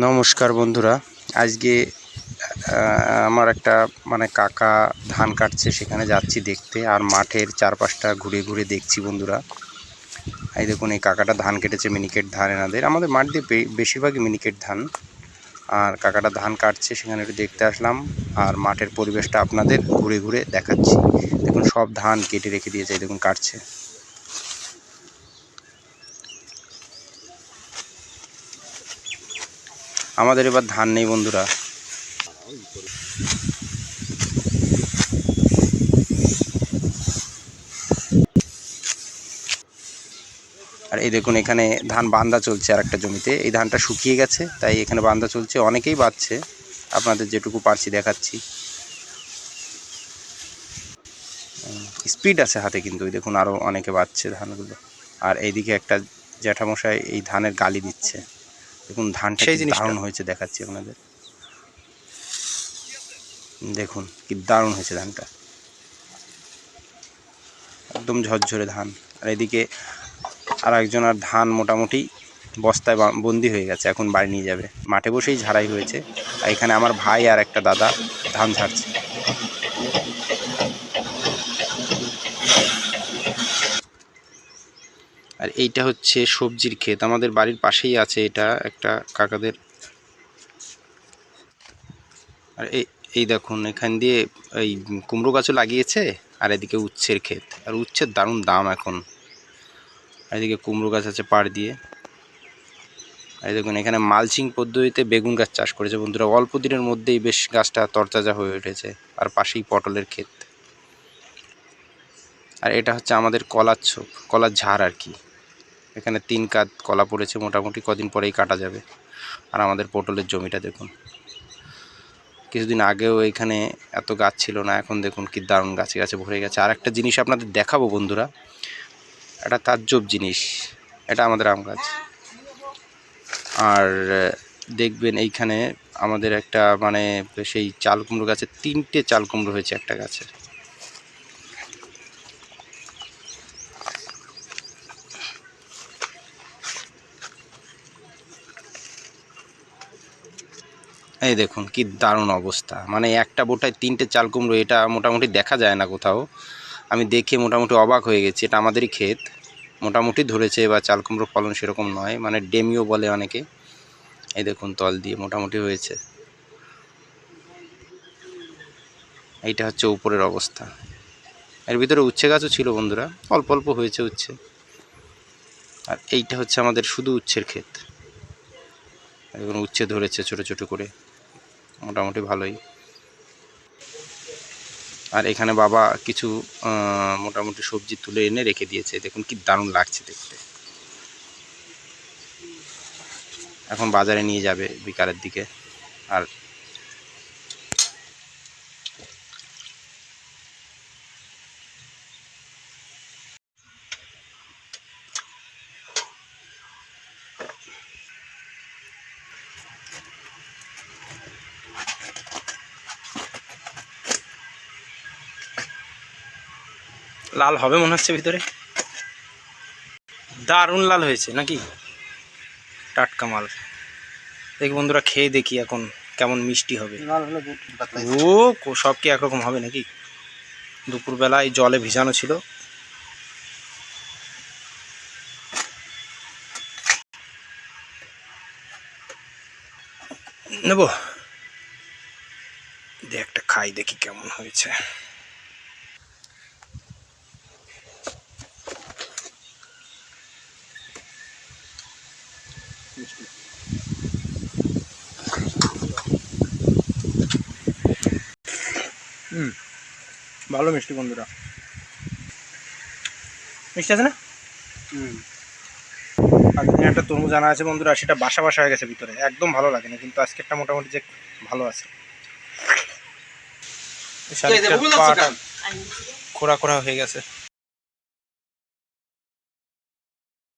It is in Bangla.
নমস্কার বন্ধুরা, আজকে আমার একটা কাকা ধান কাটছে, সেখানে যাচ্ছি দেখতে। আর মাঠের চারপাশটা ঘুরে ঘুরে দেখছি বন্ধুরা। এই দেখুন, এই কাকাটা ধান কেটেছে, মিনিকেট ধান। এনাদের আমাদের মাঠ দিয়ে বেশিরভাগই মিনিকেট ধান। আর কাকাটা ধান কাটছে, সেখানে একটু দেখতে আসলাম। আর মাঠের পরিবেশটা আপনাদের ঘুরে ঘুরে দেখাচ্ছি। দেখুন, সব ধান কেটে রেখে দিয়েছে, দেখুন কাটছে। আমাদের এবার ধান নেই বন্ধুরা। আর এই দেখুন, এখানে ধান বান্দা চলছে আর একটা জমিতে। এই ধানটা শুকিয়ে গেছে, তাই এখানে বান্দা চলছে। অনেকেই বাঁধছে, আপনাদের যেটুকু পারছি দেখাচ্ছি। স্পিড আছে হাতে, কিন্তু ওই দেখুন আরও অনেকে বাঁধছে ধানগুলো। আর এইদিকে একটা জ্যাঠামশাই এই ধানের গালি দিচ্ছে। দেখুন ধানটা কি দারুণ হয়েছে, দেখাচ্ছি আপনাদের। দেখুন কি দারুণ হয়েছে ধানটা, একদম ঝরঝরে ধান। আর এদিকে আর একজন আর ধান মোটামুটি বস্তায় বন্দি হয়ে গেছে, এখন বাড়ি নিয়ে যাবে। মাঠে বসেই ঝাড়াই হয়েছে। আর এখানে আমার ভাই আর একটা দাদা ধান ঝাড়ছে। আর এইটা হচ্ছে সবজির ক্ষেত, আমাদের বাড়ির পাশেই আছে এটা একটা কাকাদের। আর এই দেখুন, এখান দিয়ে এই কুমড়ো গাছও লাগিয়েছে। আর এদিকে উচ্ছের ক্ষেত, আর উচ্ছের দারুণ দাম এখন। আর এদিকে কুমড়ো গাছ আছে পাড় দিয়ে। আর দেখুন, এখানে মালচিং পদ্ধতিতে বেগুন গাছ চাষ করেছে বন্ধুরা। অল্প দিনের মধ্যেই বেশ গাছটা তরতাজা হয়ে উঠেছে। আর পাশেই পটলের ক্ষেত। আর এটা হচ্ছে আমাদের কলার ছোপ, কলার ঝাড় আর কি। এখানে 3 কাঁধ কলা পড়েছে, মোটামুটি কদিন পরেই কাটা যাবে। আর আমাদের পটলের জমিটা দেখুন, কিছুদিন আগেও এখানে এত গাছ ছিল না, এখন দেখুন কি দারুণ গাছে গাছে ভরে গেছে। আর একটা জিনিস আপনাদের দেখাবো বন্ধুরা, এটা তাজ্জব জিনিস। এটা আমাদের আম গাছ। আর দেখবেন এইখানে আমাদের একটা সেই চাল কুমড়ো গাছে 3টে চাল কুমড়ো হয়েছে একটা গাছে। এই দেখুন কি দারুণ অবস্থা, একটা বোটায় 3টে চাল কুমড়ো। এটা মোটামুটি দেখা যায় না কোথাও। আমি দেখে মোটামুটি অবাক হয়ে গেছি। এটা আমাদেরই ক্ষেত, মোটামুটি ধরেছে। বা চাল কুমড়ো ফলন সেরকম নয়, ডেমিও বলে অনেকে। এই দেখুন তল দিয়ে মোটামুটি হয়েছে। এইটা হচ্ছে উপরের অবস্থা। এর ভিতরে উচ্ছে গাছও ছিল বন্ধুরা, অল্প অল্প হয়েছে উচ্ছে। আর এইটা হচ্ছে আমাদের শুধু উচ্ছের ক্ষেত। এখন উচ্ছে ধরেছে ছোট ছোট করে, মোটামুটি ভালোই। আর এখানে বাবা কিছু মোটামুটি সবজি তুলে এনে রেখে দিয়েছে। দেখুন কি দারুণ লাগছে দেখতে। এখন বাজারে নিয়ে যাবে বিকালের দিকে। আর লাল হবে মনে হচ্ছে ভিতরে, দারুণ লাল হয়েছে নাকি, টাটকা মাল। দেখি বন্ধুরা, খেয়ে দেখি এখন কেমন মিষ্টি হবে। ও সব কি একরকম হবে নাকি? দুপুরবেলায় জলে ভিজানো ছিল। নেব, একটা খাই দেখি কেমন হয়েছে। ভালো মিষ্টি বন্ধুরা, মিষ্টি আছে না? আর একটা তরমুজ আনা আছে বন্ধুরা, সেটা বাসা বাসা হয়ে গেছে ভিতরে, একদম ভালো লাগে না। কিন্তু আজকেরটা মোটামুটি যে ভালো আছে। খোড়া খোড়া হয়ে গেছে।